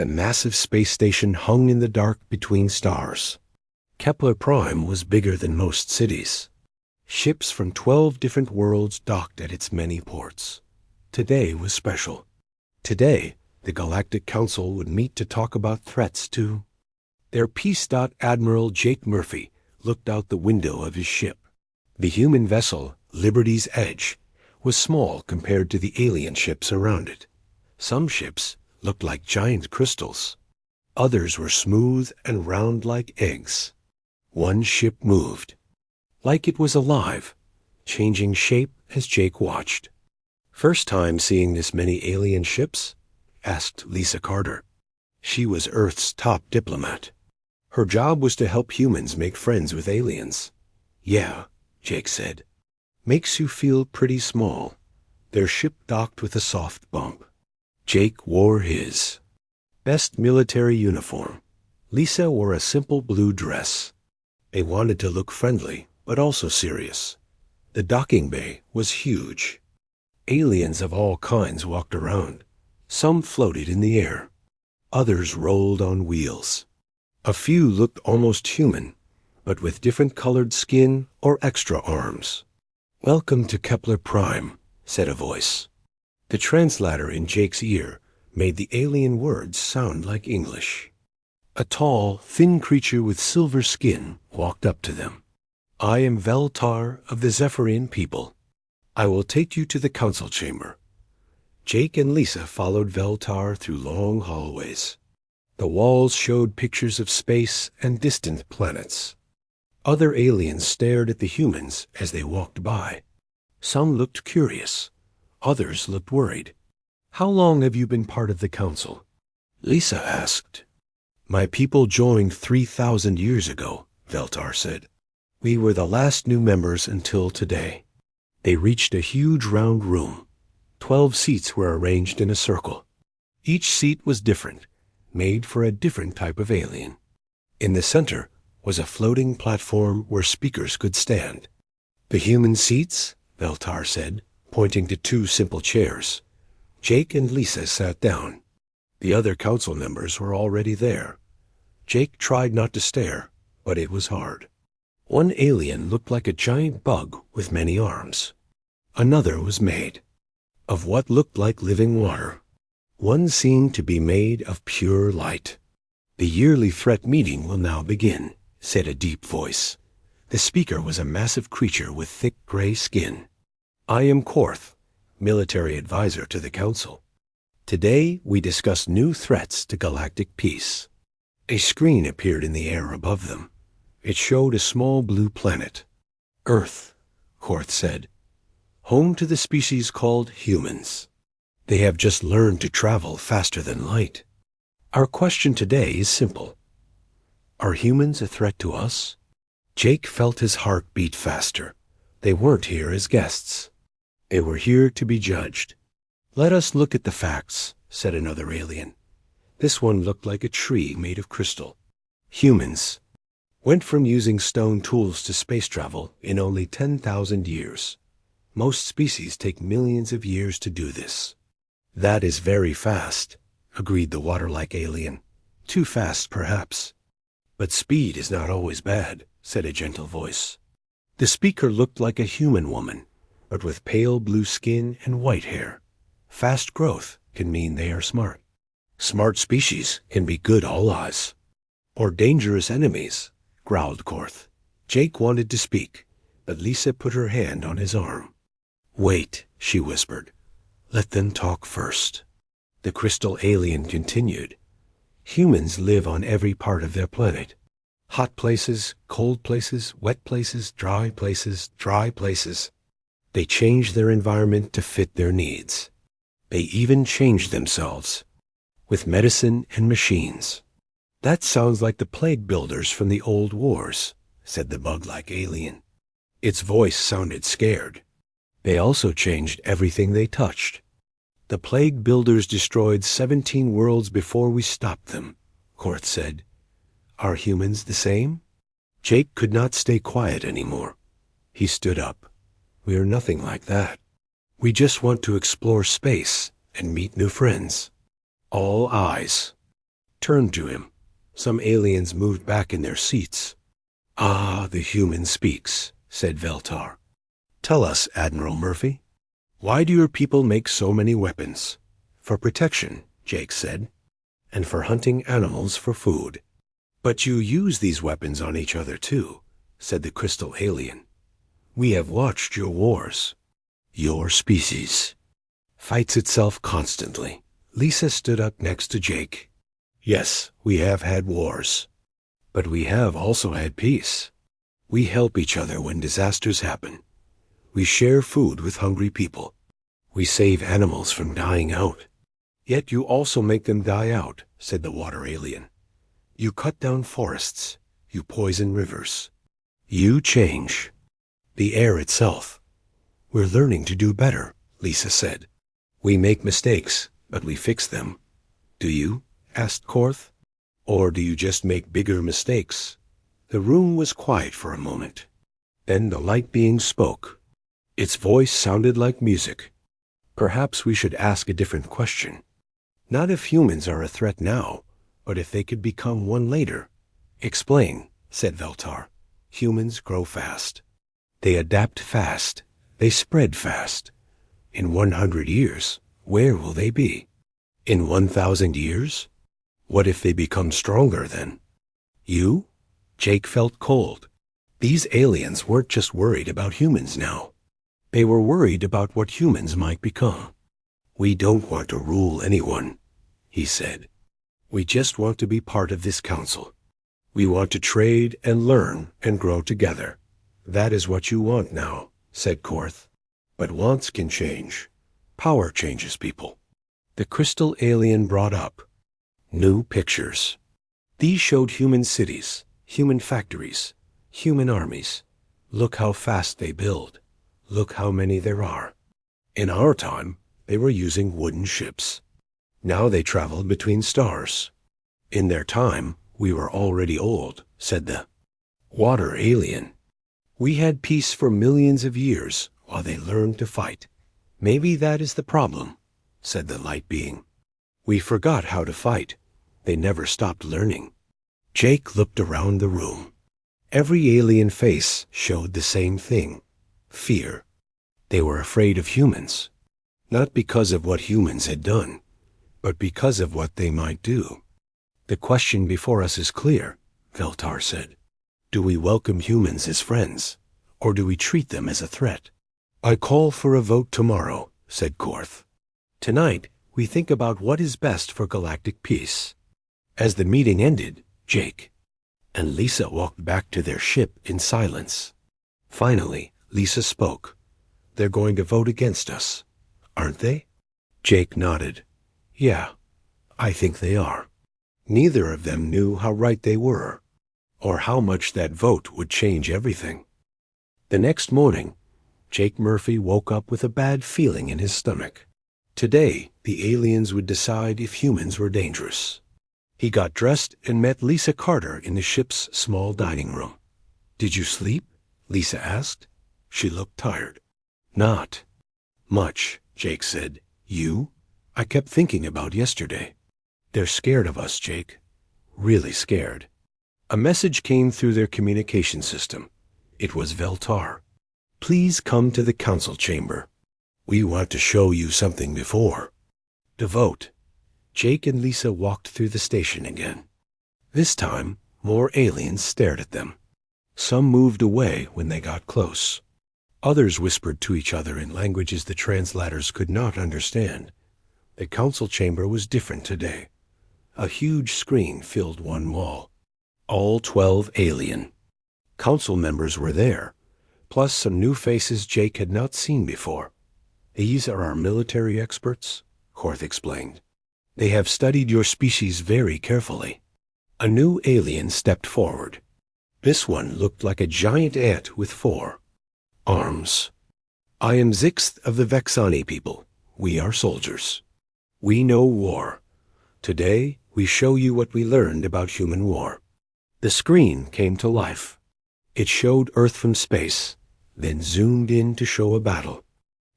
The massive space station hung in the dark between stars. Kepler Prime was bigger than most cities. Ships from 12 different worlds docked at its many ports. Today was special. Today, the Galactic Council would meet to talk about threats to... Their Peace. Admiral Jake Murphy looked out the window of his ship. The human vessel, Liberty's Edge, was small compared to the alien ships around it. Some ships looked like giant crystals. Others were smooth and round like eggs. One ship moved, like it was alive, changing shape as Jake watched. "First time seeing this many alien ships?" asked Lisa Carter. She was Earth's top diplomat. Her job was to help humans make friends with aliens. "Yeah," Jake said. "Makes you feel pretty small." Their ship docked with a soft bump. Jake wore his best military uniform. Lisa wore a simple blue dress. They wanted to look friendly, but also serious. The docking bay was huge. Aliens of all kinds walked around. Some floated in the air. Others rolled on wheels. A few looked almost human, but with different colored skin or extra arms. "Welcome to Kepler Prime," said a voice. The translator in Jake's ear made the alien words sound like English. A tall, thin creature with silver skin walked up to them. "I am Veltar of the Zephyrian people. I will take you to the council chamber." Jake and Lisa followed Veltar through long hallways. The walls showed pictures of space and distant planets. Other aliens stared at the humans as they walked by. Some looked curious. Others looked worried. "How long have you been part of the council?" Lisa asked. "My people joined 3,000 years ago," Veltar said. "We were the last new members until today." They reached a huge round room. 12 seats were arranged in a circle. Each seat was different, made for a different type of alien. In the center was a floating platform where speakers could stand. "The human seats," Veltar said, pointing to 2 simple chairs. Jake and Lisa sat down. The other council members were already there. Jake tried not to stare, but it was hard. One alien looked like a giant bug with many arms. Another was made of what looked like living water. One seemed to be made of pure light. "The yearly threat meeting will now begin," said a deep voice. The speaker was a massive creature with thick gray skin. "I am Korth, military advisor to the council. Today we discuss new threats to galactic peace." A screen appeared in the air above them. It showed a small blue planet. "Earth," Korth said. "Home to the species called humans. They have just learned to travel faster than light. Our question today is simple. Are humans a threat to us?" Jake felt his heart beat faster. They weren't here as guests. They were here to be judged. "Let us look at the facts," said another alien. This one looked like a tree made of crystal. "Humans went from using stone tools to space travel in only 10,000 years. Most species take millions of years to do this." "That is very fast," agreed the water-like alien. "Too fast, perhaps. But speed is not always bad," said a gentle voice. The speaker looked like a human woman, but with pale blue skin and white hair. Fast growth can mean they are smart. Smart species can be good allies. Or dangerous enemies, growled Korth. Jake wanted to speak, but Lisa put her hand on his arm. "Wait," she whispered. "Let them talk first." The crystal alien continued. "Humans live on every part of their planet. Hot places, cold places, wet places, dry places, dry places. They change their environment to fit their needs. They even change themselves with medicine and machines." "That sounds like the plague builders from the old wars," said the bug-like alien. Its voice sounded scared. "They also changed everything they touched. The plague builders destroyed 17 worlds before we stopped them," Korth said. "Are humans the same?" Jake could not stay quiet anymore. He stood up. "We are nothing like that. We just want to explore space and meet new friends." All eyes turned to him. Some aliens moved back in their seats. "Ah, the human speaks," said Veltar. "Tell us, Admiral Murphy, why do your people make so many weapons?" "For protection," Jake said, "and for hunting animals for food." "But you use these weapons on each other too," said the crystal alien. "We have watched your wars. Your species fights itself constantly." Lisa stood up next to Jake. "Yes, we have had wars, but we have also had peace. We help each other when disasters happen. We share food with hungry people. We save animals from dying out." "Yet you also make them die out," said the water alien. "You cut down forests. You poison rivers. You change the air itself." "We're learning to do better," Lisa said. "We make mistakes, but we fix them." "Do you?" asked Korth. "Or do you just make bigger mistakes?" The room was quiet for a moment. Then the light being spoke. Its voice sounded like music. "Perhaps we should ask a different question. Not if humans are a threat now, but if they could become one later." "Explain," said Veltar. "Humans grow fast. They adapt fast. They spread fast. In 100 years, where will they be? In 1,000 years? What if they become stronger then?" "You?" Jake felt cold. These aliens weren't just worried about humans now. They were worried about what humans might become. "We don't want to rule anyone," he said. "We just want to be part of this council. We want to trade and learn and grow together." "That is what you want now," said Korth. "But wants can change. Power changes people." The crystal alien brought up new pictures. These showed human cities, human factories, human armies. Look how fast they build. Look how many there are. In our time, they were using wooden ships. Now they traveled between stars. In their time, we were already old, said the water alien. We had peace for millions of years while they learned to fight. Maybe that is the problem, said the light being. We forgot how to fight. They never stopped learning. Jake looked around the room. Every alien face showed the same thing, fear. They were afraid of humans, not because of what humans had done, but because of what they might do. The question before us is clear, Veltar said. Do we welcome humans as friends, or do we treat them as a threat? I call for a vote tomorrow, said Korth. Tonight, we think about what is best for galactic peace. As the meeting ended, Jake and Lisa walked back to their ship in silence. Finally, Lisa spoke. They're going to vote against us, aren't they? Jake nodded. Yeah, I think they are. Neither of them knew how right they were, or how much that vote would change everything. The next morning, Jake Murphy woke up with a bad feeling in his stomach. Today, the aliens would decide if humans were dangerous. He got dressed and met Lisa Carter in the ship's small dining room. Did you sleep? Lisa asked. She looked tired. Not much, Jake said. You? I kept thinking about yesterday. They're scared of us, Jake. Really scared. A message came through their communication system. It was Veltar. Please come to the council chamber. We want to show you something before. To vote. Jake and Lisa walked through the station again. This time, more aliens stared at them. Some moved away when they got close. Others whispered to each other in languages the translators could not understand. The council chamber was different today. A huge screen filled one wall. All 12 alien. Council members were there, plus some new faces Jake had not seen before. These are our military experts, Korth explained. They have studied your species very carefully. A new alien stepped forward. This one looked like a giant ant with 4 arms. I am Zixth of the Vexani people. We are soldiers. We know war. Today, we show you what we learned about human war. The screen came to life. It showed Earth from space, then zoomed in to show a battle.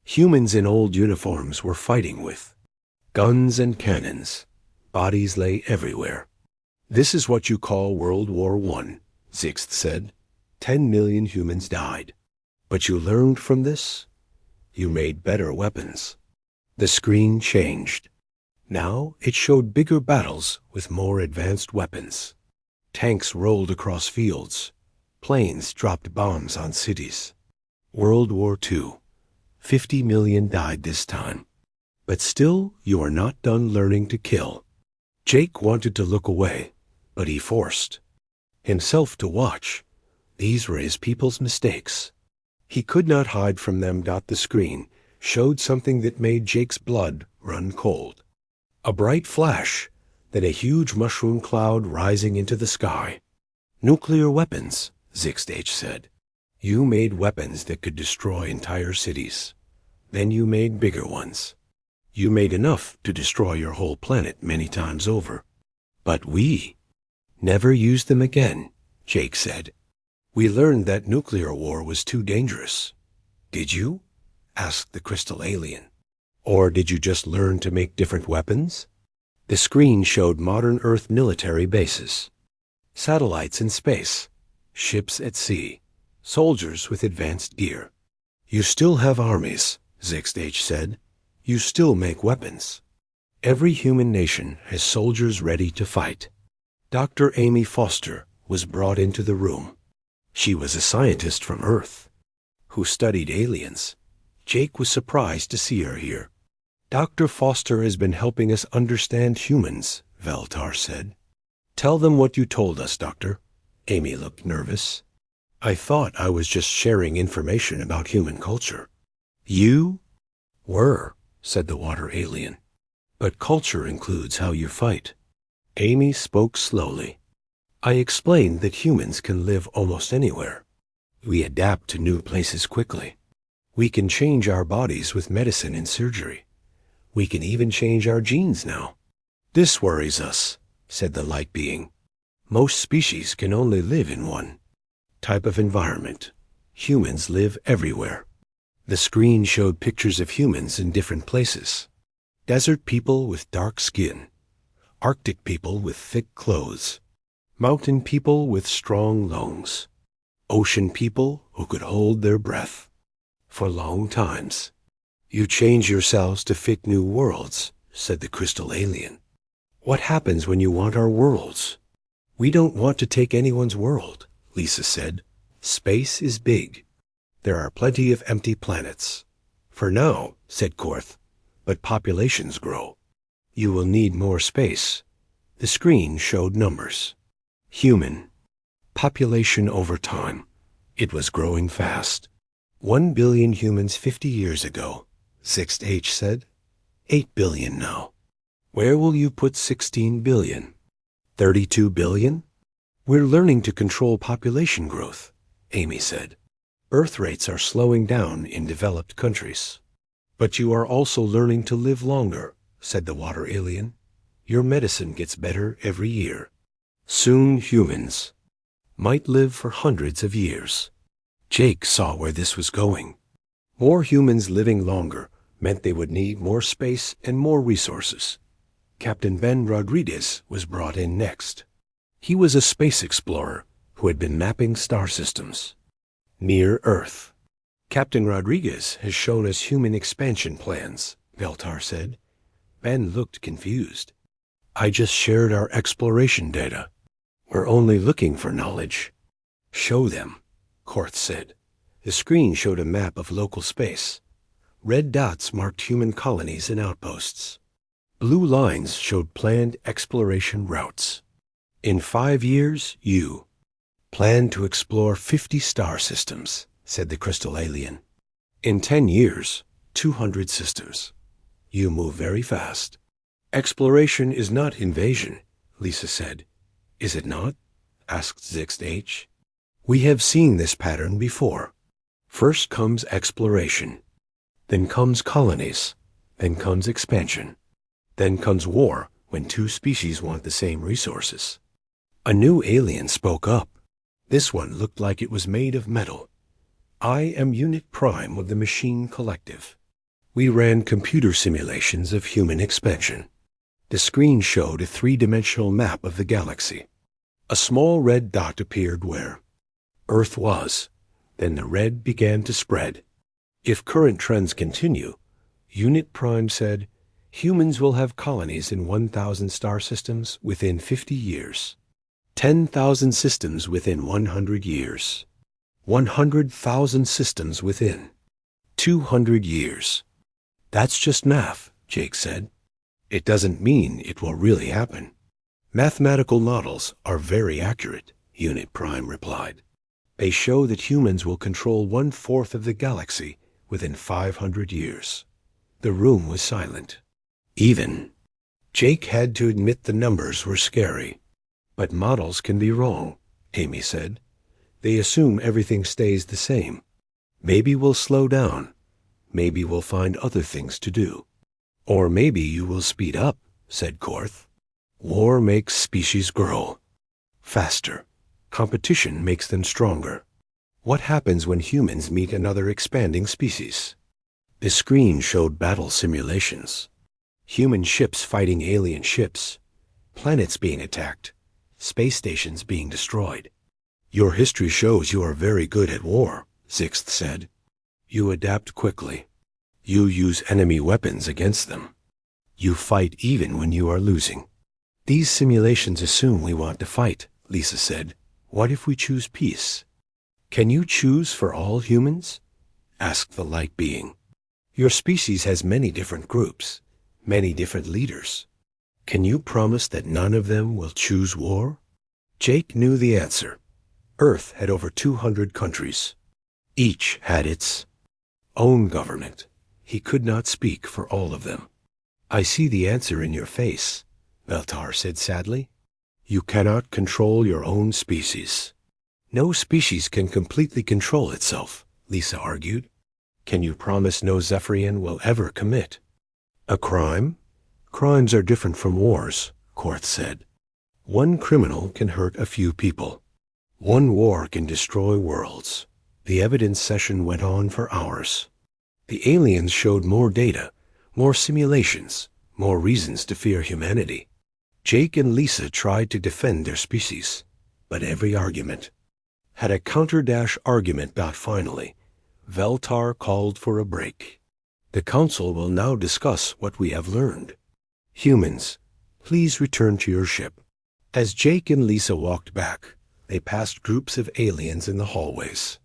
Humans in old uniforms were fighting with guns and cannons. Bodies lay everywhere. This is what you call World War I, Sixth said. 10 million humans died. But you learned from this? You made better weapons. The screen changed. Now it showed bigger battles with more advanced weapons. Tanks rolled across fields. Planes dropped bombs on cities. World War II. 50 million died this time. But still, you are not done learning to kill. Jake wanted to look away, but he forced himself to watch. These were his people's mistakes. He could not hide from them. The screen showed something that made Jake's blood run cold. A bright flash, then a huge mushroom cloud rising into the sky. Nuclear weapons, Zixh said. You made weapons that could destroy entire cities. Then you made bigger ones. You made enough to destroy your whole planet many times over. But we never used them again, Jake said. We learned that nuclear war was too dangerous. Did you? Asked the crystal alien. Or did you just learn to make different weapons? The screen showed modern Earth military bases. Satellites in space. Ships at sea. Soldiers with advanced gear. You still have armies, Zixh said. You still make weapons. Every human nation has soldiers ready to fight. Dr. Amy Foster was brought into the room. She was a scientist from Earth who studied aliens. Jake was surprised to see her here. Dr. Foster has been helping us understand humans, Veltar said. Tell them what you told us, Doctor. Amy looked nervous. I thought I was just sharing information about human culture. You were, said the water alien. But culture includes how you fight. Amy spoke slowly. I explained that humans can live almost anywhere. We adapt to new places quickly. We can change our bodies with medicine and surgery. We can even change our genes now. This worries us, said the light being. Most species can only live in one type of environment. Humans live everywhere. The screen showed pictures of humans in different places. Desert people with dark skin. Arctic people with thick clothes. Mountain people with strong lungs. Ocean people who could hold their breath for long times. You change yourselves to fit new worlds, said the crystal alien. What happens when you want our worlds? We don't want to take anyone's world, Lisa said. Space is big. There are plenty of empty planets. For now, said Korth, but populations grow. You will need more space. The screen showed numbers. Human population over time. It was growing fast. 1 billion humans 50 years ago, Zixh said. 8 billion now. Where will you put 16 billion? 32 billion? We're learning to control population growth, Amy said. Birth rates are slowing down in developed countries. But you are also learning to live longer, said the water alien. Your medicine gets better every year. Soon humans might live for hundreds of years. Jake saw where this was going. More humans living longer meant they would need more space and more resources. Captain Ben Rodriguez was brought in next. He was a space explorer who had been mapping star systems near Earth. Captain Rodriguez has shown us human expansion plans, Veltar said. Ben looked confused. I just shared our exploration data. We're only looking for knowledge. Show them, Korth said. The screen showed a map of local space. Red dots marked human colonies and outposts. Blue lines showed planned exploration routes. In 5 years, you plan to explore 50 star systems, said the crystal alien. In 10 years, 200 systems. You move very fast. Exploration is not invasion, Lisa said. Is it not? Asked Zixh. We have seen this pattern before. First comes exploration. Then comes colonies. Then comes expansion. Then comes war when two species want the same resources. A new alien spoke up. This one looked like it was made of metal. I am Unit Prime of the Machine Collective. We ran computer simulations of human expansion. The screen showed a three-dimensional map of the galaxy. A small red dot appeared where Earth was. Then the red began to spread. If current trends continue, Unit Prime said, humans will have colonies in 1,000 star systems within 50 years. 10,000 systems within 100 years. 100,000 systems within 200 years. That's just math, Jake said. It doesn't mean it will really happen. Mathematical models are very accurate, Unit Prime replied. They show that humans will control 1/4 of the galaxy within 500 years. The room was silent. Even Jake had to admit the numbers were scary. But models can be wrong, Amy said. They assume everything stays the same. Maybe we'll slow down. Maybe we'll find other things to do. Or maybe you will speed up, said Korth. War makes species grow faster. Competition makes them stronger. What happens when humans meet another expanding species? The screen showed battle simulations. Human ships fighting alien ships. Planets being attacked. Space stations being destroyed. Your history shows you are very good at war, Sixth said. You adapt quickly. You use enemy weapons against them. You fight even when you are losing. These simulations assume we want to fight, Lisa said. What if we choose peace? Can you choose for all humans? Asked the light being. Your species has many different groups, many different leaders. Can you promise that none of them will choose war? Jake knew the answer. Earth had over 200 countries. Each had its own government. He could not speak for all of them. I see the answer in your face, Veltar said sadly. You cannot control your own species. No species can completely control itself, Lisa argued. Can you promise no Zephyrian will ever commit a crime? Crimes are different from wars, Korth said. One criminal can hurt a few people. One war can destroy worlds. The evidence session went on for hours. The aliens showed more data, more simulations, more reasons to fear humanity. Jake and Lisa tried to defend their species, but every argument had a counter-dash argument bout finally. Veltar called for a break. The council will now discuss what we have learned. Humans, please return to your ship. As Jake and Lisa walked back, they passed groups of aliens in the hallways.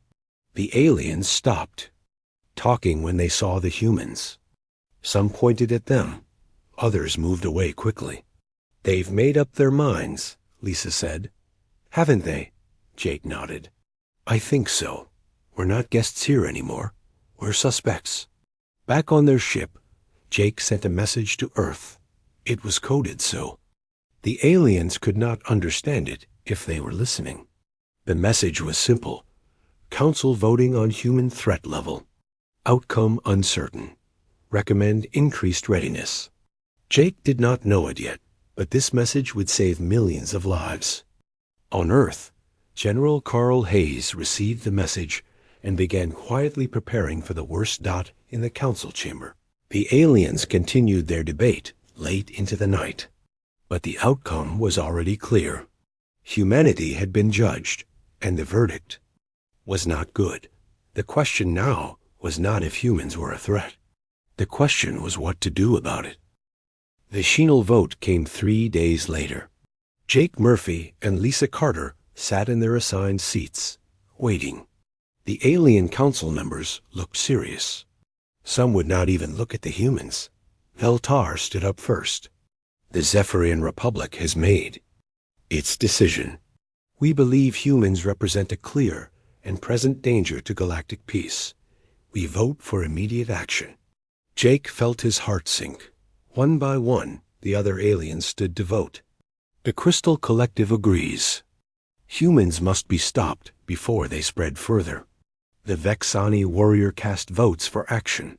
The aliens stopped, talking when they saw the humans. Some pointed at them. Others moved away quickly. They've made up their minds, Lisa said. Haven't they? Jake nodded. I think so. We're not guests here anymore. We're suspects. Back on their ship, Jake sent a message to Earth. It was coded so. The aliens could not understand it if they were listening. The message was simple. Council voting on human threat level. Outcome uncertain. Recommend increased readiness. Jake did not know it yet, but this message would save millions of lives. On Earth, General Carl Hayes received the message and began quietly preparing for the worst dot in the council chamber. The aliens continued their debate late into the night. But the outcome was already clear. Humanity had been judged, and the verdict was not good. The question now was not if humans were a threat. The question was what to do about it. The Sheenal vote came 3 days later. Jake Murphy and Lisa Carter sat in their assigned seats, waiting. The alien council members looked serious. Some would not even look at the humans. Veltar stood up first. The Zephyrian Republic has made its decision. We believe humans represent a clear and present danger to galactic peace. We vote for immediate action. Jake felt his heart sink. One by one, the other aliens stood to vote. The Crystal Collective agrees. Humans must be stopped before they spread further. The Vexani warrior caste votes for action.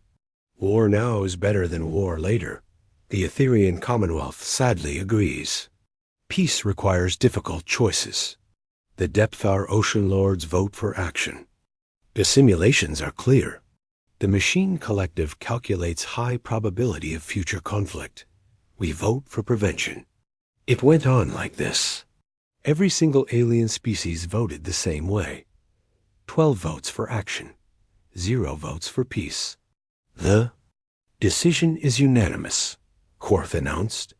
War now is better than war later. The Etherian Commonwealth sadly agrees. Peace requires difficult choices. The Depthar Ocean Lords vote for action. The simulations are clear. The Machine Collective calculates high probability of future conflict. We vote for prevention. It went on like this. Every single alien species voted the same way. 12 votes for action, 0 votes for peace. The decision is unanimous, Korth announced.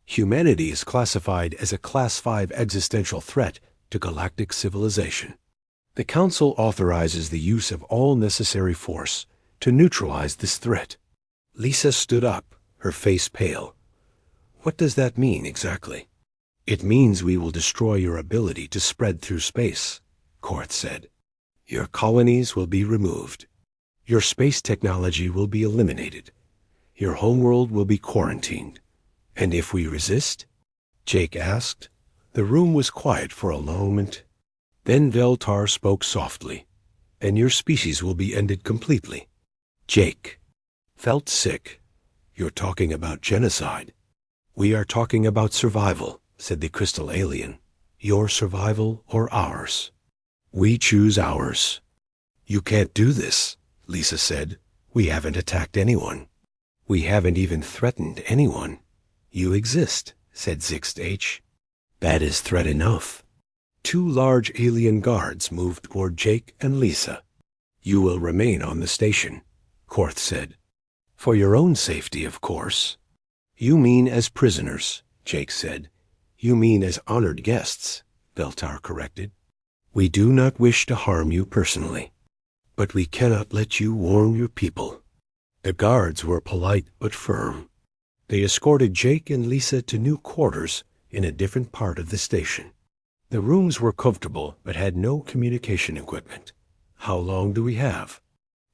Humanity is classified as a Class 5 existential threat to galactic civilization. The Council authorizes the use of all necessary force to neutralize this threat. Lisa stood up, her face pale. What does that mean exactly? It means we will destroy your ability to spread through space, Korth said. Your colonies will be removed. Your space technology will be eliminated. Your homeworld will be quarantined. And if we resist? Jake asked. The room was quiet for a moment. Then Veltar spoke softly. And your species will be ended completely. Jake felt sick. You're talking about genocide. We are talking about survival, said the crystal alien. Your survival or ours? We choose ours. You can't do this, Lisa said. We haven't attacked anyone. We haven't even threatened anyone. You exist, said Zixt H. That is threat enough. 2 large alien guards moved toward Jake and Lisa. You will remain on the station, Korth said. For your own safety, of course. You mean as prisoners, Jake said. You mean as honored guests, Veltar corrected. We do not wish to harm you personally, but we cannot let you warn your people. The guards were polite but firm. They escorted Jake and Lisa to new quarters in a different part of the station. The rooms were comfortable but had no communication equipment. How long do we have?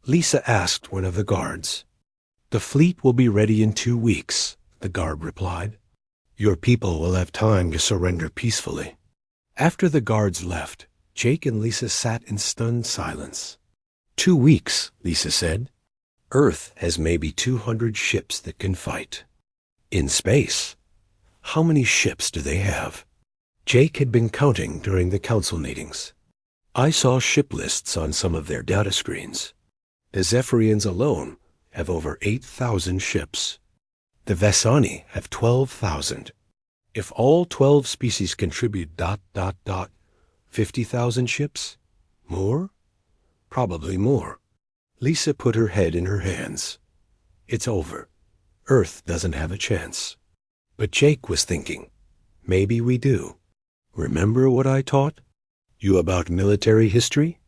Lisa asked one of the guards. The fleet will be ready in 2 weeks, the guard replied. Your people will have time to surrender peacefully. After the guards left, Jake and Lisa sat in stunned silence. 2 weeks, Lisa said. Earth has maybe 200 ships that can fight. In space, how many ships do they have? Jake had been counting during the council meetings. I saw ship lists on some of their data screens. The Zephyrians alone have over 8,000 ships. The Vesani have 12,000. If all 12 species contribute 50,000 ships? More? Probably more. Lisa put her head in her hands. It's over. Earth doesn't have a chance. But Jake was thinking, maybe we do. Remember what I taught you about military history?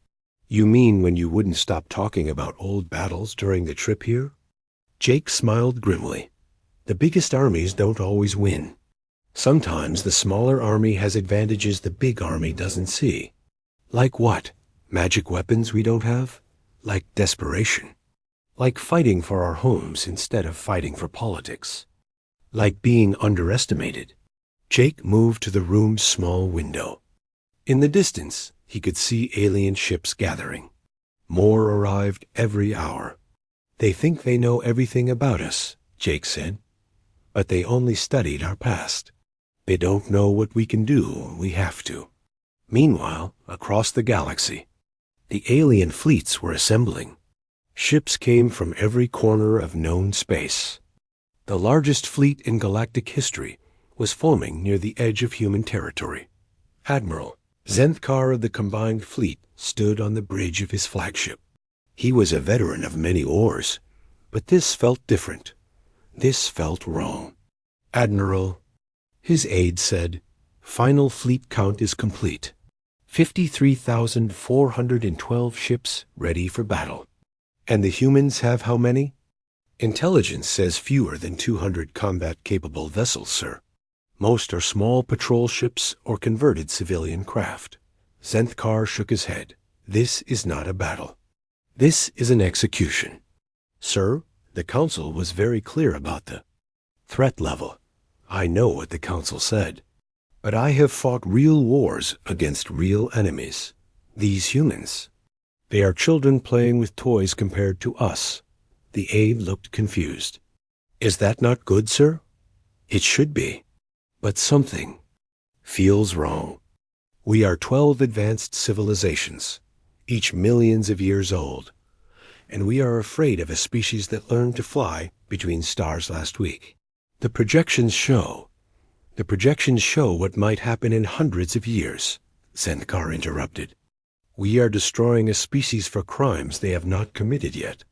You mean when you wouldn't stop talking about old battles during the trip here? Jake smiled grimly. The biggest armies don't always win. Sometimes the smaller army has advantages the big army doesn't see. Like what? Magic weapons we don't have? Like desperation. Like fighting for our homes instead of fighting for politics. Like being underestimated. Jake moved to the room's small window. In the distance, he could see alien ships gathering. More arrived every hour. They think they know everything about us, Jake said. But they only studied our past. They don't know what we can do when we have to. Meanwhile, across the galaxy, the alien fleets were assembling. Ships came from every corner of known space. The largest fleet in galactic history was forming near the edge of human territory. Admiral Zenthkar of the combined fleet stood on the bridge of his flagship. He was a veteran of many wars, but this felt different. This felt wrong. Admiral, his aide said, final fleet count is complete. 53,412 ships ready for battle. And the humans have how many? Intelligence says fewer than 200 combat-capable vessels, sir. Most are small patrol ships or converted civilian craft. Zenthkar shook his head. This is not a battle. This is an execution. Sir, the Council was very clear about the threat level. I know what the Council said. But I have fought real wars against real enemies. These humans. They are children playing with toys compared to us. The aide looked confused. Is that not good, sir? It should be. But something feels wrong. We are 12 advanced civilizations, each millions of years old, and we are afraid of a species that learned to fly between stars last week. The projections show. The projections show what might happen in hundreds of years, Zendkar interrupted. We are destroying a species for crimes they have not committed yet.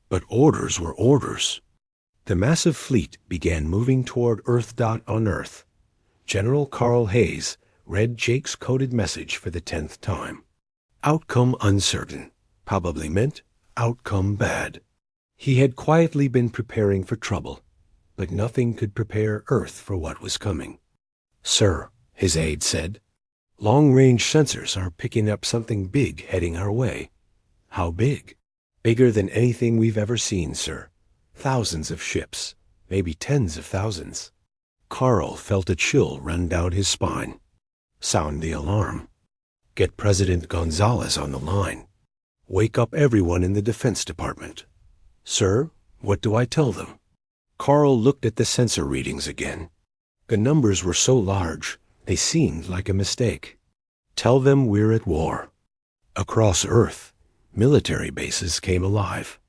But orders were orders. The massive fleet began moving toward Earth. On Earth, General Carl Hayes read Jake's coded message for the 10th time. Outcome uncertain probably meant outcome bad. He had quietly been preparing for trouble, but nothing could prepare Earth for what was coming. Sir, his aide said, long-range sensors are picking up something big heading our way. How big? Bigger than anything we've ever seen, sir. Thousands of ships, maybe tens of thousands. Carl felt a chill run down his spine. Sound the alarm. Get President Gonzalez on the line. Wake up everyone in the Defense Department. Sir, what do I tell them? Carl looked at the sensor readings again. The numbers were so large, they seemed like a mistake. Tell them we're at war. Across Earth, military bases came alive.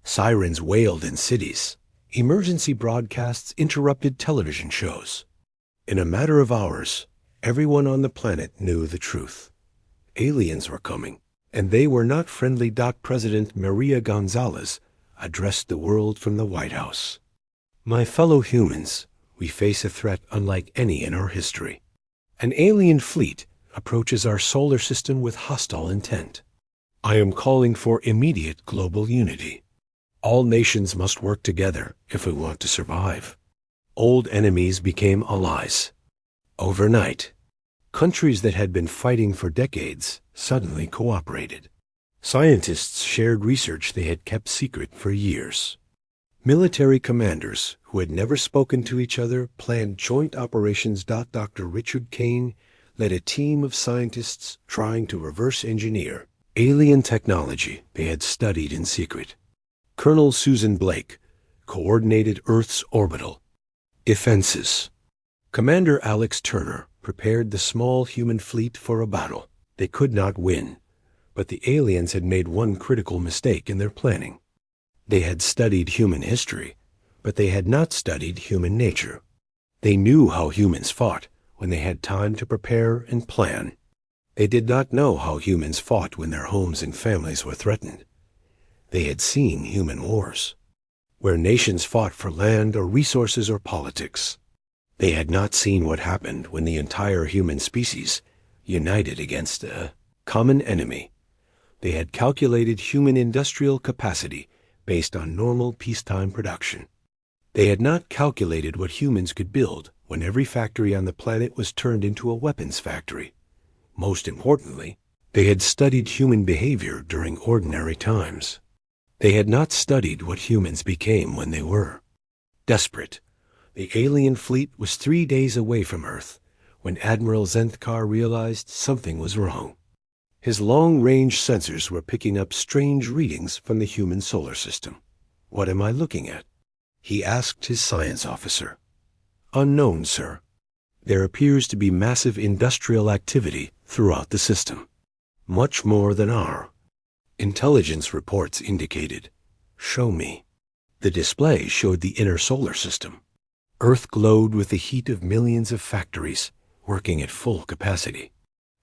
Sirens wailed in cities. Emergency broadcasts interrupted television shows. In a matter of hours, everyone on the planet knew the truth. Aliens were coming, and they were not friendly. President Maria Gonzalez addressed the world from the White House. My fellow humans, we face a threat unlike any in our history. An alien fleet approaches our solar system with hostile intent. I am calling for immediate global unity. All nations must work together if we want to survive. Old enemies became allies. Overnight, countries that had been fighting for decades suddenly cooperated. Scientists shared research they had kept secret for years. Military commanders who had never spoken to each other planned joint operations. Dr. Richard Kane led a team of scientists trying to reverse engineer alien technology they had studied in secret. Colonel Susan Blake coordinated Earth's orbital defenses. Commander Alex Turner prepared the small human fleet for a battle. They could not win, but the aliens had made one critical mistake in their planning. They had studied human history, but they had not studied human nature. They knew how humans fought when they had time to prepare and plan. They did not know how humans fought when their homes and families were threatened. They had seen human wars, where nations fought for land or resources or politics. They had not seen what happened when the entire human species united against a common enemy. They had calculated human industrial capacity based on normal peacetime production. They had not calculated what humans could build when every factory on the planet was turned into a weapons factory. Most importantly, they had studied human behavior during ordinary times. They had not studied what humans became when they were desperate. The alien fleet was 3 days away from Earth when Admiral Zendkar realized something was wrong. His long-range sensors were picking up strange readings from the human solar system. What am I looking at? He asked his science officer. Unknown, sir. There appears to be massive industrial activity throughout the system. Much more than our intelligence reports indicated. Show me. The display showed the inner solar system. Earth glowed with the heat of millions of factories working at full capacity.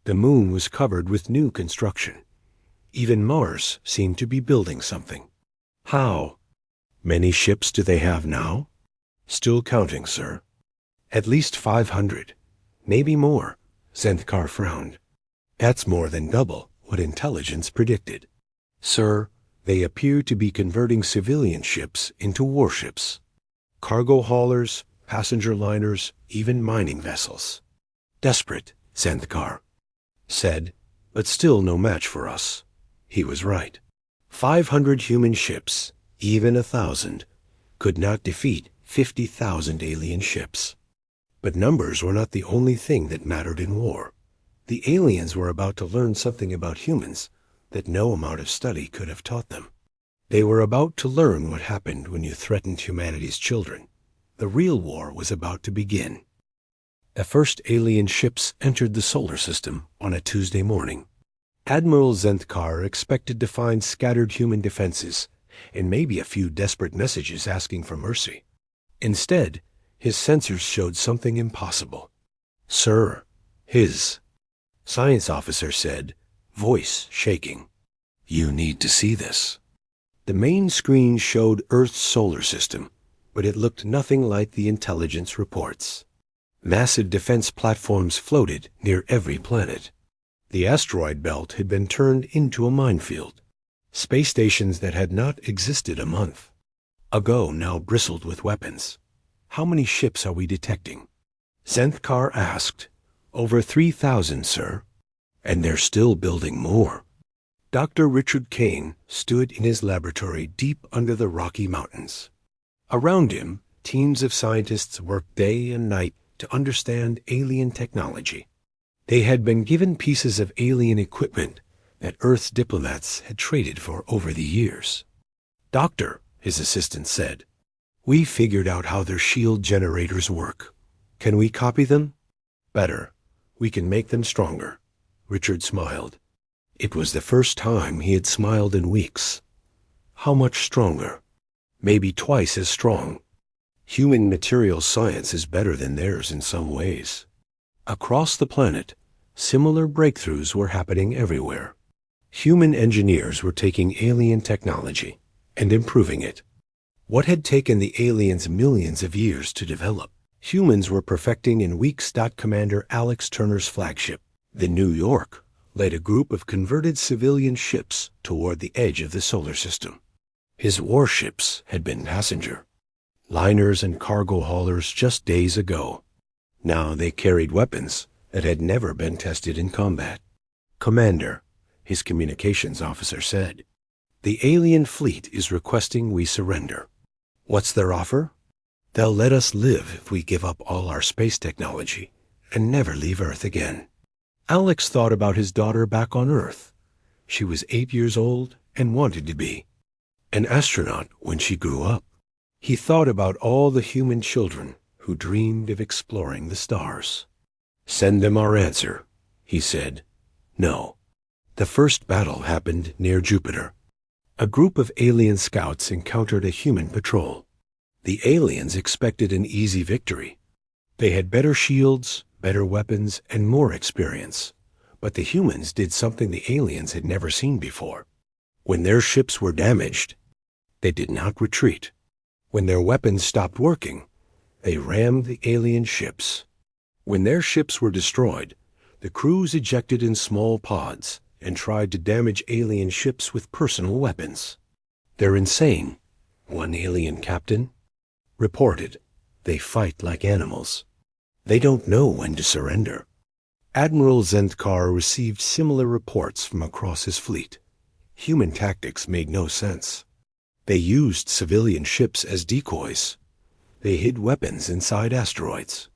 The moon was covered with new construction. Even Mars seemed to be building something. How? Many ships do they have now? Still counting, sir. At least 500. Maybe more. Zendkar frowned. That's more than double what intelligence predicted. Sir, they appear to be converting civilian ships into warships. Cargo haulers, passenger liners, even mining vessels. Desperate, Zendkar said, but still no match for us. He was right. 500 human ships, even 1,000, could not defeat 50,000 alien ships. But numbers were not the only thing that mattered in war. The aliens were about to learn something about humans that no amount of study could have taught them. They were about to learn what happened when you threatened humanity's children. The real war was about to begin. The first alien ships entered the solar system on a Tuesday morning. Admiral Zendkar expected to find scattered human defenses and maybe a few desperate messages asking for mercy. Instead, His sensors showed something impossible. "Sir," his science officer said, voice shaking. "You need to see this." The main screen showed Earth's solar system, but it looked nothing like the intelligence reports. Massive defense platforms floated near every planet. The asteroid belt had been turned into a minefield. Space stations that had not existed a month ago now bristled with weapons. "How many ships are we detecting?" Zenthkar asked. "Over 3,000, sir. And they're still building more." Dr. Richard Kane stood in his laboratory deep under the Rocky Mountains. Around him, teams of scientists worked day and night to understand alien technology. They had been given pieces of alien equipment that Earth's diplomats had traded for over the years. "Doctor," his assistant said, "we figured out how their shield generators work. Can we copy them?" "Better. We can make them stronger." Richard smiled. It was the first time he had smiled in weeks. "How much stronger?" "Maybe twice as strong. Human materials science is better than theirs in some ways." Across the planet, similar breakthroughs were happening everywhere. Human engineers were taking alien technology and improving it. What had taken the aliens millions of years to develop, humans were perfecting in weeks. Commander Alex Turner's flagship, the New York, led a group of converted civilian ships toward the edge of the solar system. His warships had been passenger liners and cargo haulers just days ago. Now they carried weapons that had never been tested in combat. "Commander," his communications officer said, "the alien fleet is requesting we surrender." "What's their offer?" "They'll let us live if we give up all our space technology and never leave Earth again." Alex thought about his daughter back on Earth. She was 8 years old and wanted to be an astronaut when she grew up. He thought about all the human children who dreamed of exploring the stars. "Send them our answer," he said. "No." The first battle happened near Jupiter. A group of alien scouts encountered a human patrol. The aliens expected an easy victory. They had better shields, better weapons, and more experience. But the humans did something the aliens had never seen before. When their ships were damaged, they did not retreat. When their weapons stopped working, they rammed the alien ships. When their ships were destroyed, the crews ejected in small pods and tried to damage alien ships with personal weapons. "They're insane," one alien captain reported. "They fight like animals. They don't know when to surrender." Admiral Zenthkar received similar reports from across his fleet. Human tactics made no sense. They used civilian ships as decoys. They hid weapons inside asteroids.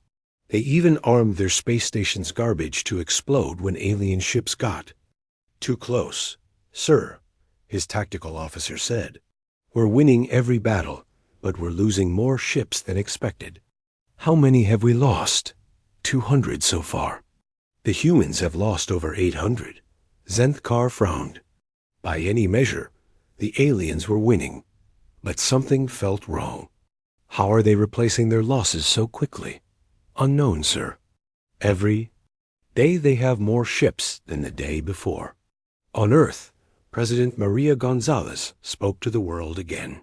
They even armed their space station's garbage to explode when alien ships got too close. "Sir," his tactical officer said, "we're winning every battle, but we're losing more ships than expected." "How many have we lost?" 200 so far." "The humans have lost over 800. Zenthkar frowned. By any measure, the aliens were winning, but something felt wrong. "How are they replacing their losses so quickly?" "Unknown, sir. Every day they have more ships than the day before." On Earth, President Maria Gonzalez spoke to the world again.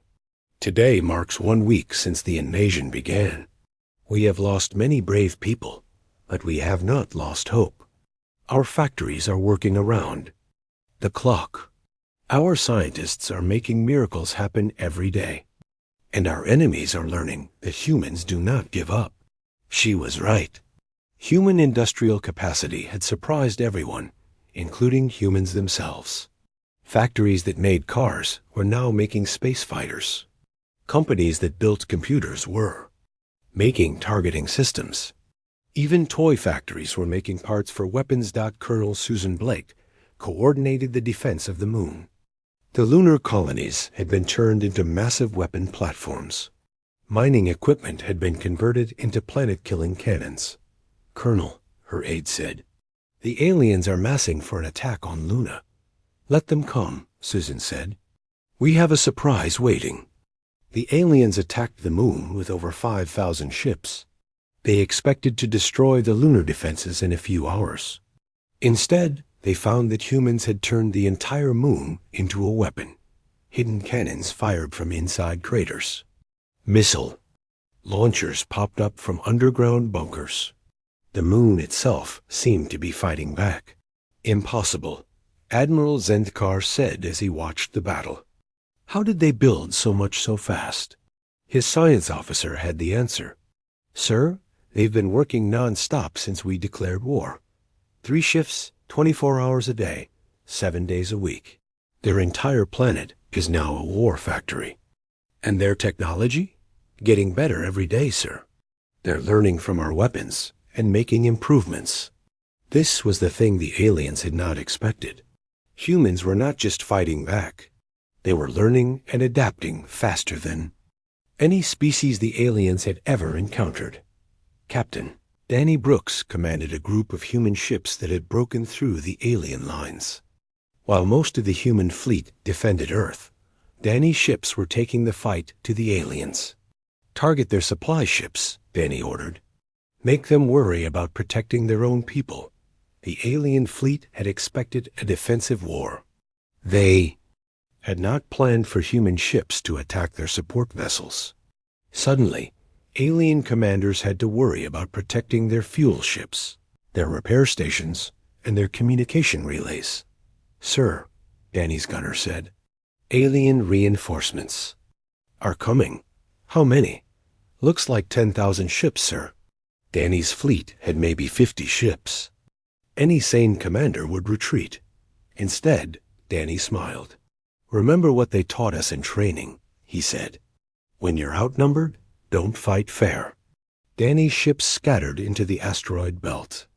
"Today marks 1 week since the invasion began. We have lost many brave people, but we have not lost hope. Our factories are working around the clock. Our scientists are making miracles happen every day. And our enemies are learning that humans do not give up." She was right. Human industrial capacity had surprised everyone, including humans themselves. Factories that made cars were now making space fighters. Companies that built computers were making targeting systems. Even toy factories were making parts for weapons. Colonel Susan Blake coordinated the defense of the moon. The lunar colonies had been turned into massive weapon platforms. Mining equipment had been converted into planet-killing cannons. "Colonel," her aide said, "the aliens are massing for an attack on Luna." "Let them come," Susan said. "We have a surprise waiting." The aliens attacked the moon with over 5,000 ships. They expected to destroy the lunar defenses in a few hours. Instead, they found that humans had turned the entire moon into a weapon. Hidden cannons fired from inside craters. Missile launchers popped up from underground bunkers. The moon itself seemed to be fighting back. Impossible, Admiral Zendkar said as he watched the battle. How did they build so much so fast? His science officer had the answer. Sir, they've been working non-stop since we declared war. 3 shifts, 24 hours a day, 7 days a week. Their entire planet is now a war factory. And their technology? Getting better every day, sir. They're learning from our weapons and making improvements. This was the thing the aliens had not expected. Humans were not just fighting back. They were learning and adapting faster than any species the aliens had ever encountered. Captain Danny Brooks commanded a group of human ships that had broken through the alien lines. While most of the human fleet defended Earth, Danny's ships were taking the fight to the aliens. Target their supply ships, Danny ordered. Make them worry about protecting their own people. The alien fleet had expected a defensive war. They had not planned for human ships to attack their support vessels. Suddenly, alien commanders had to worry about protecting their fuel ships, their repair stations, and their communication relays. Sir, Danny's gunner said, alien reinforcements are coming. How many? Looks like 10,000 ships, sir. Danny's fleet had maybe 50 ships. Any sane commander would retreat. Instead, Danny smiled. Remember what they taught us in training, he said. When you're outnumbered, don't fight fair. Danny's ships scattered into the asteroid belt.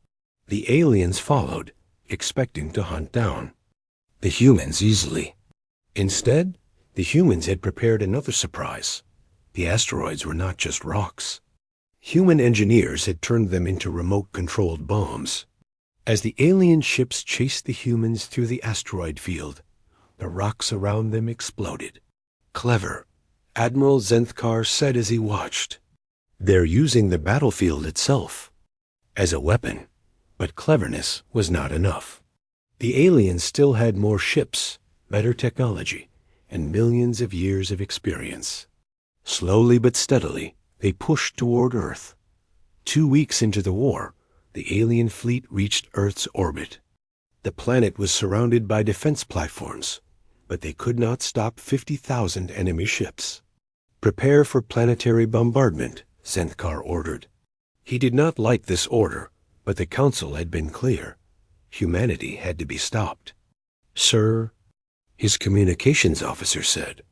The aliens followed, expecting to hunt down the humans easily. Instead, the humans had prepared another surprise. The asteroids were not just rocks. Human engineers had turned them into remote-controlled bombs. As the alien ships chased the humans through the asteroid field, the rocks around them exploded. Clever, Admiral Zendkar said as he watched. They're using the battlefield itself as a weapon, but cleverness was not enough. The aliens still had more ships, better technology, and millions of years of experience. Slowly but steadily, they pushed toward Earth. 2 weeks into the war, the alien fleet reached Earth's orbit. The planet was surrounded by defense platforms, but they could not stop 50,000 enemy ships. Prepare for planetary bombardment, Zendkar ordered. He did not like this order, but the council had been clear. Humanity had to be stopped. Sir, his communications officer said,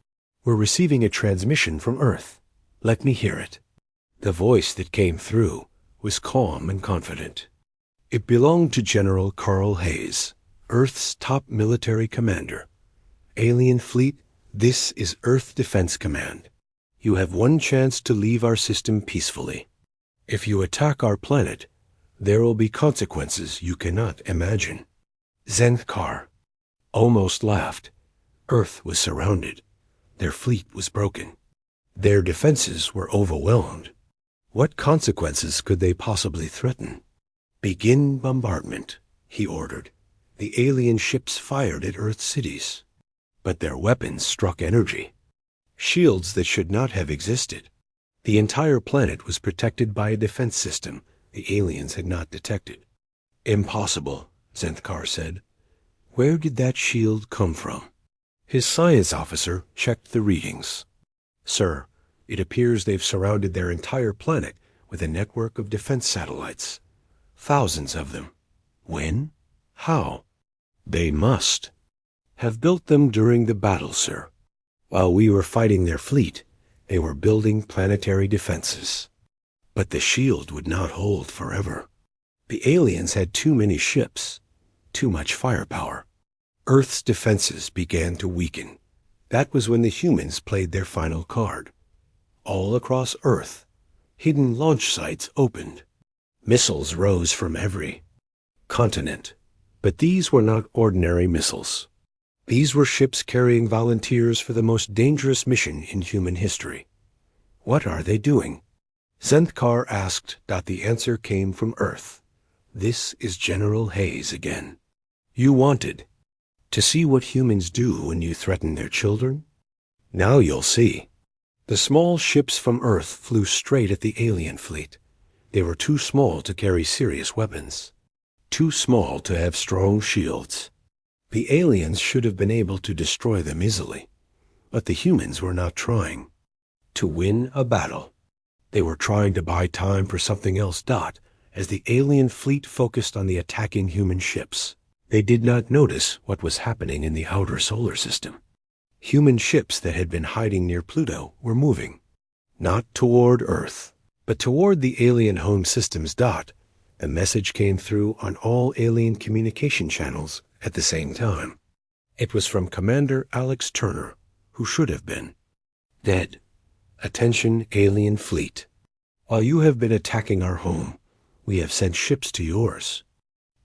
we're receiving a transmission from Earth. Let me hear it. The voice that came through was calm and confident. It belonged to General Carl Hayes, Earth's top military commander. Alien fleet, this is Earth Defense Command. You have one chance to leave our system peacefully. If you attack our planet, there will be consequences you cannot imagine. Zendkar almost laughed. Earth was surrounded. Their fleet was broken. Their defenses were overwhelmed. What consequences could they possibly threaten? Begin bombardment, he ordered. The alien ships fired at Earth cities, but their weapons struck energy. Shields that should not have existed. The entire planet was protected by a defense system the aliens had not detected. Impossible, Zendkar said. Where did that shield come from? His science officer checked the readings. Sir, it appears they've surrounded their entire planet with a network of defense satellites. Thousands of them. When? How? They must have built them during the battle, sir. While we were fighting their fleet, they were building planetary defenses. But the shield would not hold forever. The aliens had too many ships, too much firepower. Earth's defenses began to weaken. That was when the humans played their final card. All across Earth, hidden launch sites opened. Missiles rose from every continent. But these were not ordinary missiles. These were ships carrying volunteers for the most dangerous mission in human history. What are they doing? Zenthkar asked. The answer came from Earth. This is General Hayes again. You wanted to see what humans do when you threaten their children? Now you'll see. The small ships from Earth flew straight at the alien fleet. They were too small to carry serious weapons, too small to have strong shields. The aliens should have been able to destroy them easily, but the humans were not trying to win a battle. They were trying to buy time for something else. As the alien fleet focused on the attacking human ships, they did not notice what was happening in the outer solar system. Human ships that had been hiding near Pluto were moving, not toward Earth, but toward the alien home systems. A message came through on all alien communication channels at the same time. It was from Commander Alex Turner, who should have been dead. Attention, alien fleet. While you have been attacking our home, we have sent ships to yours.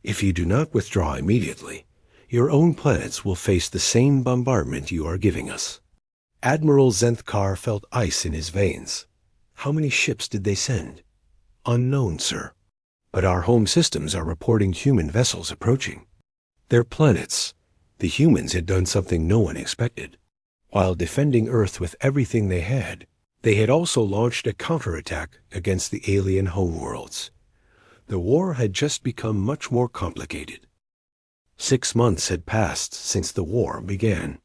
If you do not withdraw immediately, your own planets will face the same bombardment you are giving us. Admiral Zenthkar felt ice in his veins. How many ships did they send? Unknown, sir. But our home systems are reporting human vessels approaching. Their planets. The humans had done something no one expected. While defending Earth with everything they had also launched a counterattack against the alien homeworlds. The war had just become much more complicated. 6 months had passed since the war began.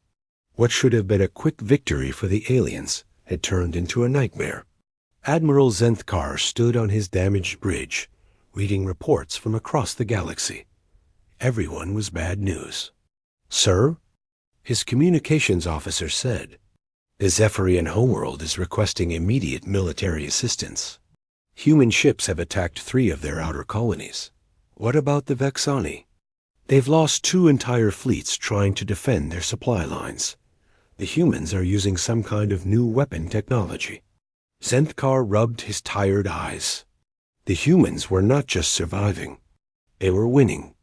What should have been a quick victory for the aliens had turned into a nightmare. Admiral Zenthkar stood on his damaged bridge, reading reports from across the galaxy. Everyone was bad news. Sir? His communications officer said, the Zephyrian homeworld is requesting immediate military assistance. Human ships have attacked 3 of their outer colonies. What about the Vexani? They've lost 2 entire fleets trying to defend their supply lines. The humans are using some kind of new weapon technology. Zenthkar rubbed his tired eyes. The humans were not just surviving. They were winning.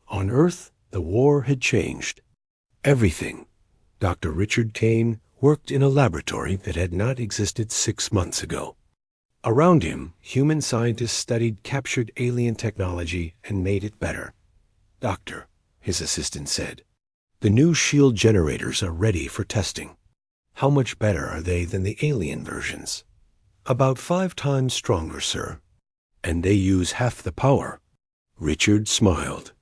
On Earth, the war had changed everything. Dr. Richard Kane worked in a laboratory that had not existed 6 months ago. Around him, human scientists studied captured alien technology and made it better. Doctor, his assistant said, the new shield generators are ready for testing. How much better are they than the alien versions? About 5 times stronger, sir. And they use half the power. Richard smiled.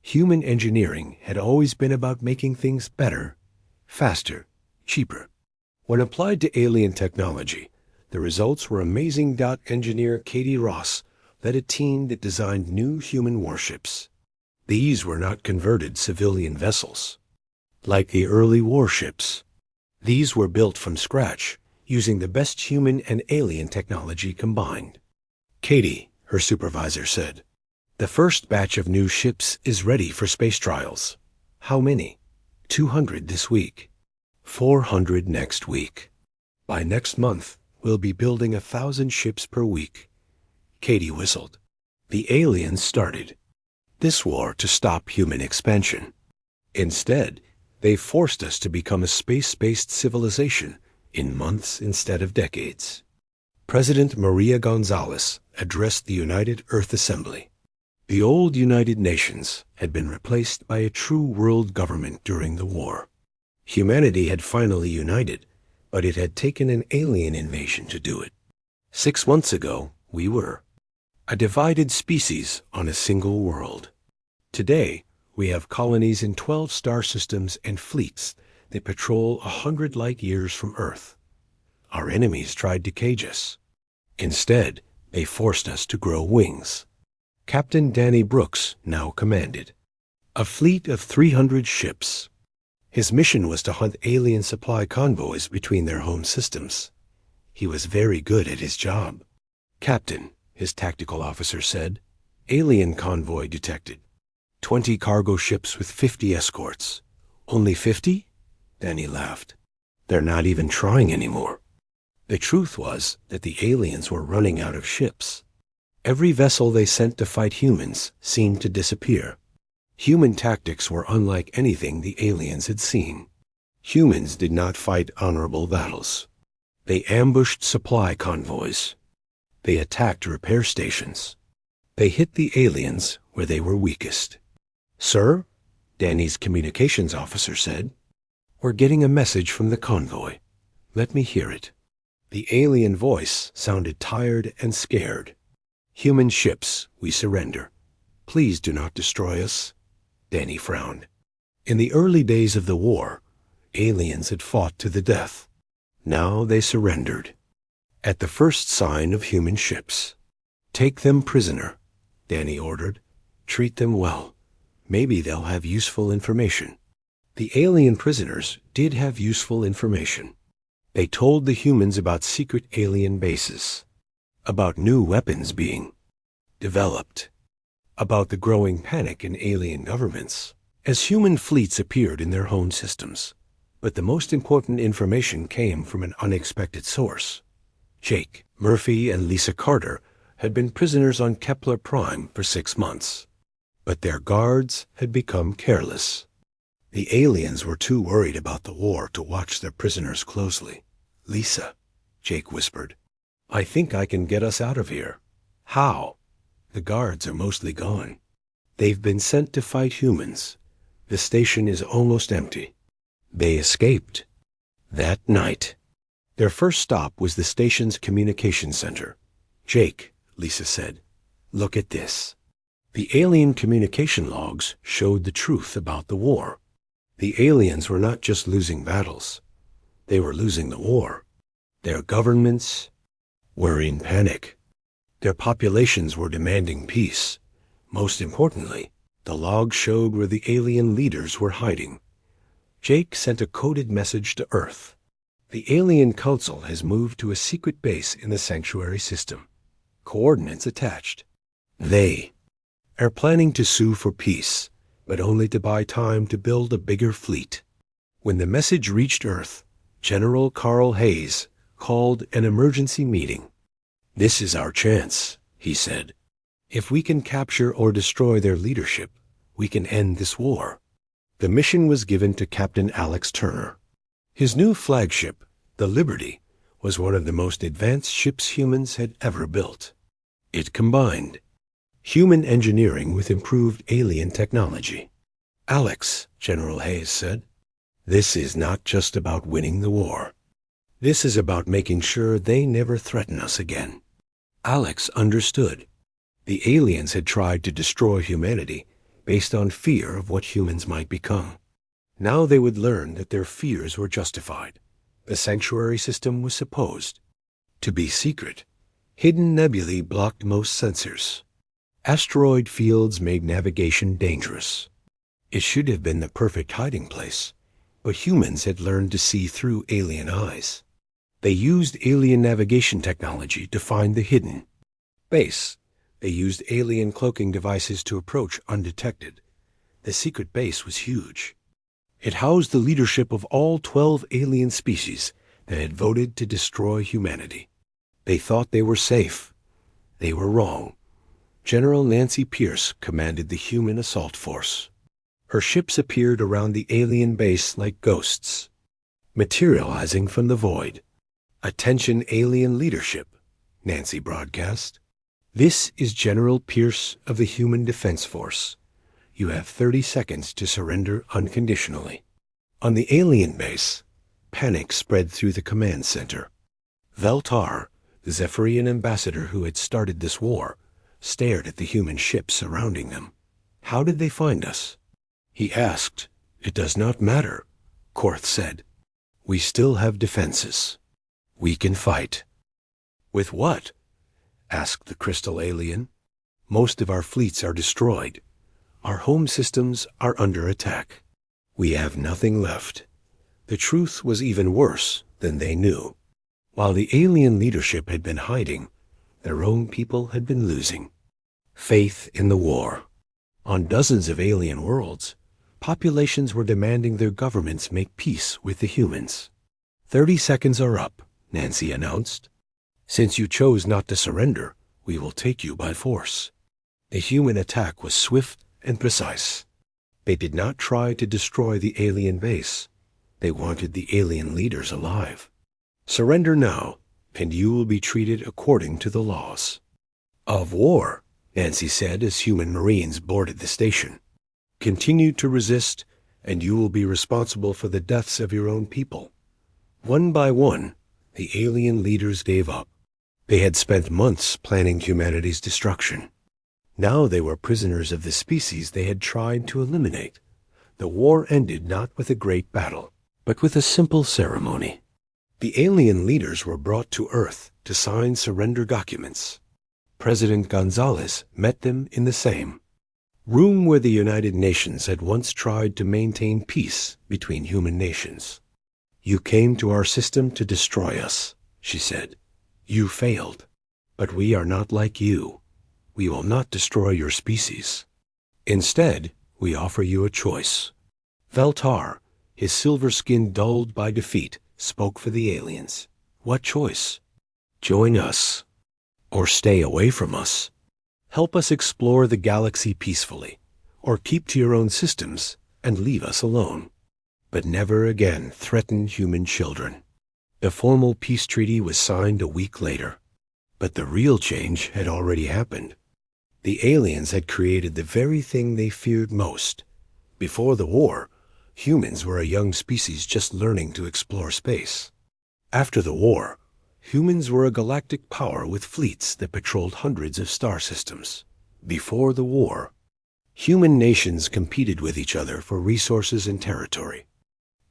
Human engineering had always been about making things better, faster, cheaper. When applied to alien technology, the results were amazing. Engineer Katie Ross led a team that designed new human warships. These were not converted civilian vessels, like the early warships. These were built from scratch, using the best human and alien technology combined. Katie, her supervisor, said, the first batch of new ships is ready for space trials. How many? 200 this week. 400 next week. By next month, we'll be building 1,000 ships per week. Katie whistled. The aliens started this war to stop human expansion. Instead, they forced us to become a space-based civilization in months instead of decades. President Maria Gonzalez addressed the United Earth Assembly. The old United Nations had been replaced by a true world government during the war. Humanity had finally united, but it had taken an alien invasion to do it. 6 months ago, we were a divided species on a single world. Today, we have colonies in 12 star systems and fleets that patrol 100 light years from Earth. Our enemies tried to cage us. Instead, they forced us to grow wings. Captain Danny Brooks now commanded a fleet of 300 ships. His mission was to hunt alien supply convoys between their home systems. He was very good at his job. Captain, his tactical officer said, alien convoy detected. 20 cargo ships with 50 escorts. Only 50? Danny laughed. They're not even trying anymore. The truth was that the aliens were running out of ships. Every vessel they sent to fight humans seemed to disappear. Human tactics were unlike anything the aliens had seen. Humans did not fight honorable battles. They ambushed supply convoys. They attacked repair stations. They hit the aliens where they were weakest. "Sir," Danny's communications officer said, "we're getting a message from the convoy. Let me hear it." The alien voice sounded tired and scared. "Human ships, we surrender. Please do not destroy us." Danny frowned. In the early days of the war, aliens had fought to the death. Now they surrendered. At the first sign of human ships, "Take them prisoner," Danny ordered. "Treat them well. Maybe they'll have useful information." The alien prisoners did have useful information. They told the humans about secret alien bases, about new weapons being developed, about the growing panic in alien governments as human fleets appeared in their home systems. But the most important information came from an unexpected source. Jake, Murphy, and Lisa Carter had been prisoners on Kepler Prime for 6 months. But their guards had become careless. The aliens were too worried about the war to watch their prisoners closely. "Lisa," Jake whispered, "I think I can get us out of here." "How?" "The guards are mostly gone. They've been sent to fight humans. The station is almost empty." They escaped that night. Their first stop was the station's communication center. "Jake," Lisa said, "look at this." The alien communication logs showed the truth about the war. The aliens were not just losing battles. They were losing the war. Their governments were in panic. Their populations were demanding peace. Most importantly, the logs showed where the alien leaders were hiding. Jake sent a coded message to Earth. "The Alien Council has moved to a secret base in the Sanctuary system. Coordinates attached. They are planning to sue for peace, but only to buy time to build a bigger fleet." When the message reached Earth, General Carl Hayes called an emergency meeting. "This is our chance," he said. "If we can capture or destroy their leadership, we can end this war." The mission was given to Captain Alex Turner. His new flagship, the Liberty, was one of the most advanced ships humans had ever built. It combined human engineering with improved alien technology. "Alex," General Hayes said, "this is not just about winning the war. This is about making sure they never threaten us again." Alex understood. The aliens had tried to destroy humanity based on fear of what humans might become. Now they would learn that their fears were justified. The sanctuary system was supposed to be secret. Hidden nebulae blocked most sensors. Asteroid fields made navigation dangerous. It should have been the perfect hiding place, but humans had learned to see through alien eyes. They used alien navigation technology to find the hidden base. They used alien cloaking devices to approach undetected. The secret base was huge. It housed the leadership of all 12 alien species that had voted to destroy humanity. They thought they were safe. They were wrong. General Nancy Pierce commanded the human assault force. Her ships appeared around the alien base like ghosts, materializing from the void. "Attention alien leadership," Nancy broadcast. "This is General Pierce of the Human Defense Force. You have 30 seconds to surrender unconditionally." On the alien base, panic spread through the command center. Veltar, the Zephyrian ambassador who had started this war, stared at the human ships surrounding them. "How did they find us?" he asked. "It does not matter," Korth said. "We still have defenses. We can fight." "With what?" asked the crystal alien. "Most of our fleets are destroyed. Our home systems are under attack. We have nothing left." The truth was even worse than they knew. While the alien leadership had been hiding, their own people had been losing faith in the war. On dozens of alien worlds, populations were demanding their governments make peace with the humans. 30 seconds are up," Nancy announced. "Since you chose not to surrender, we will take you by force." The human attack was swift and precise. They did not try to destroy the alien base. They wanted the alien leaders alive. Surrender now, and you will be treated according to the laws of war, Nancy said as human Marines boarded the station. Continue to resist, and you will be responsible for the deaths of your own people. One by one, the alien leaders gave up. They had spent months planning humanity's destruction. Now they were prisoners of the species they had tried to eliminate. The war ended not with a great battle, but with a simple ceremony. The alien leaders were brought to Earth to sign surrender documents. President Gonzalez met them in the same room where the United Nations had once tried to maintain peace between human nations. You came to our system to destroy us, she said. You failed, but we are not like you. We will not destroy your species. Instead, we offer you a choice. Veltar, his silver skin dulled by defeat, spoke for the aliens. What choice? Join us, or stay away from us. Help us explore the galaxy peacefully, or keep to your own systems and leave us alone. But never again threaten human children. The formal peace treaty was signed a week later, but the real change had already happened. The aliens had created the very thing they feared most. Before the war, humans were a young species just learning to explore space. After the war, humans were a galactic power with fleets that patrolled hundreds of star systems. Before the war, human nations competed with each other for resources and territory.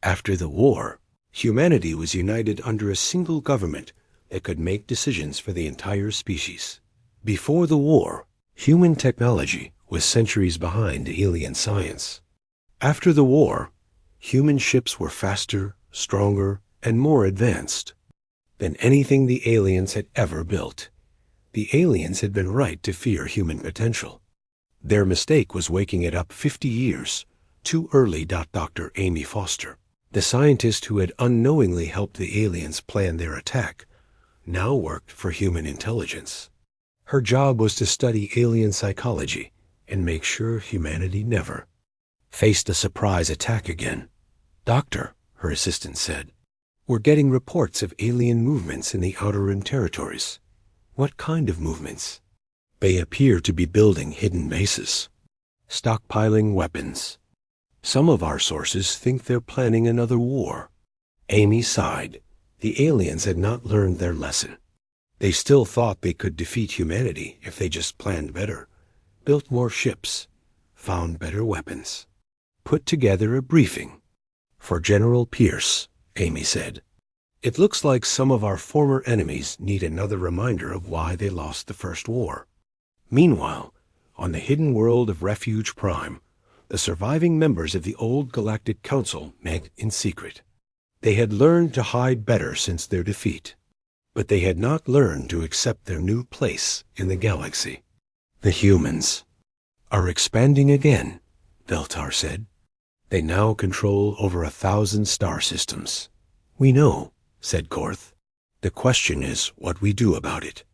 After the war, humanity was united under a single government that could make decisions for the entire species. Before the war, human technology was centuries behind alien science. After the war, human ships were faster, stronger, and more advanced than anything the aliens had ever built. The aliens had been right to fear human potential. Their mistake was waking it up 50 years too early. Dr. Amy Foster, the scientist who had unknowingly helped the aliens plan their attack, now worked for human intelligence. Her job was to study alien psychology and make sure humanity never faced a surprise attack again. Doctor, her assistant said, we're getting reports of alien movements in the Outer Rim territories. What kind of movements? They appear to be building hidden bases, stockpiling weapons. Some of our sources think they're planning another war. Amy sighed. The aliens had not learned their lesson. They still thought they could defeat humanity if they just planned better, built more ships, found better weapons. Put together a briefing. For General Pierce, Amy said. It looks like some of our former enemies need another reminder of why they lost the first war. Meanwhile, on the hidden world of Refuge Prime, the surviving members of the old Galactic Council met in secret. They had learned to hide better since their defeat, but they had not learned to accept their new place in the galaxy. The humans are expanding again, Veltar said. They now control over 1,000 star systems. We know, said Korth. The question is what we do about it.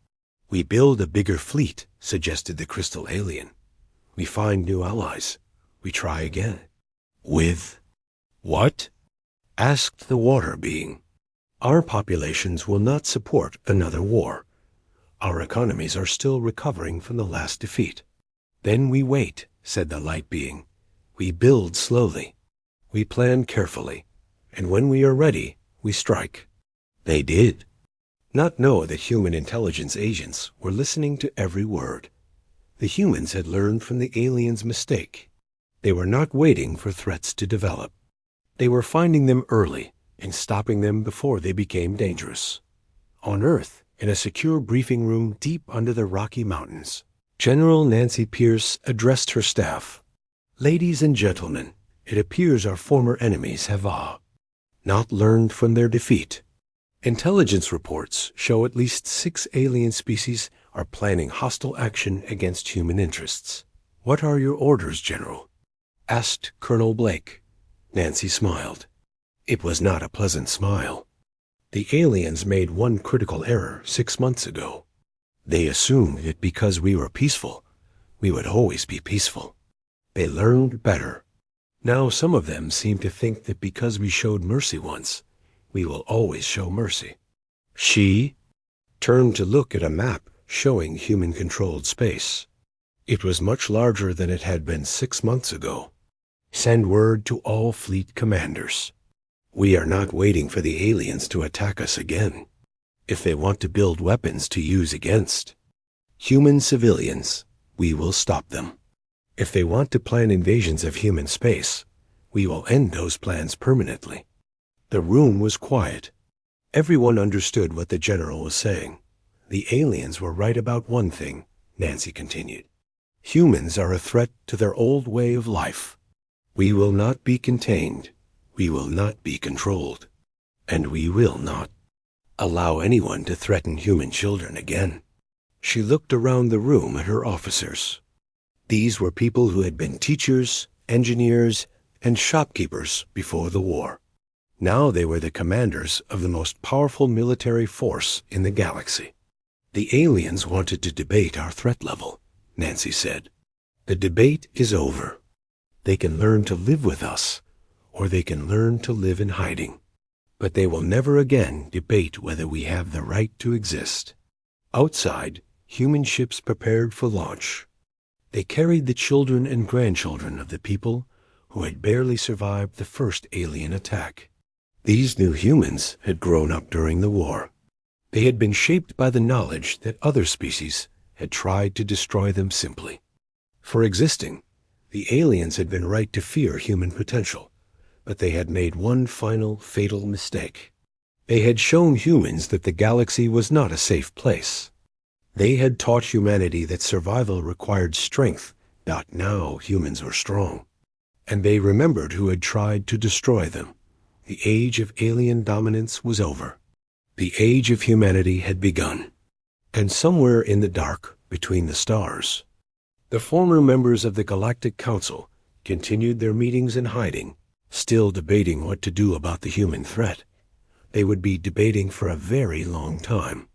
We build a bigger fleet, suggested the crystal alien. We find new allies. We try again. With what? Asked the water being. Our populations will not support another war. Our economies are still recovering from the last defeat. Then we wait, said the light being. We build slowly. We plan carefully. And when we are ready, we strike. They did not know that human intelligence agents were listening to every word. The humans had learned from the aliens' mistake. They were not waiting for threats to develop. They were finding them early and stopping them before they became dangerous. On Earth, in a secure briefing room deep under the Rocky Mountains, General Nancy Pierce addressed her staff. Ladies and gentlemen, it appears our former enemies have not learned from their defeat. Intelligence reports show at least 6 alien species are planning hostile action against human interests. What are your orders, General? Asked Colonel Blake. Nancy smiled. It was not a pleasant smile. The aliens made one critical error 6 months ago. They assumed that because we were peaceful, we would always be peaceful. They learned better. Now some of them seem to think that because we showed mercy once, we will always show mercy. She turned to look at a map showing human-controlled space. It was much larger than it had been 6 months ago. Send word to all fleet commanders. We are not waiting for the aliens to attack us again. If they want to build weapons to use against human civilians, we will stop them. If they want to plan invasions of human space, we will end those plans permanently. The room was quiet. Everyone understood what the general was saying. The aliens were right about one thing, Nancy continued. Humans are a threat to their old way of life. We will not be contained. We will not be controlled. And we will not allow anyone to threaten human children again. She looked around the room at her officers. These were people who had been teachers, engineers, and shopkeepers before the war. Now they were the commanders of the most powerful military force in the galaxy. The aliens wanted to debate our threat level, Nancy said. The debate is over. They can learn to live with us, or they can learn to live in hiding. But they will never again debate whether we have the right to exist. Outside, human ships prepared for launch. They carried the children and grandchildren of the people who had barely survived the first alien attack. These new humans had grown up during the war. They had been shaped by the knowledge that other species had tried to destroy them simply. For existing, the aliens had been right to fear human potential, but they had made one final fatal mistake. They had shown humans that the galaxy was not a safe place. They had taught humanity that survival required strength, that now humans were strong. And they remembered who had tried to destroy them. The age of alien dominance was over. The age of humanity had begun. And somewhere in the dark, between the stars, the former members of the Galactic Council continued their meetings in hiding, still debating what to do about the human threat. They would be debating for a very long time.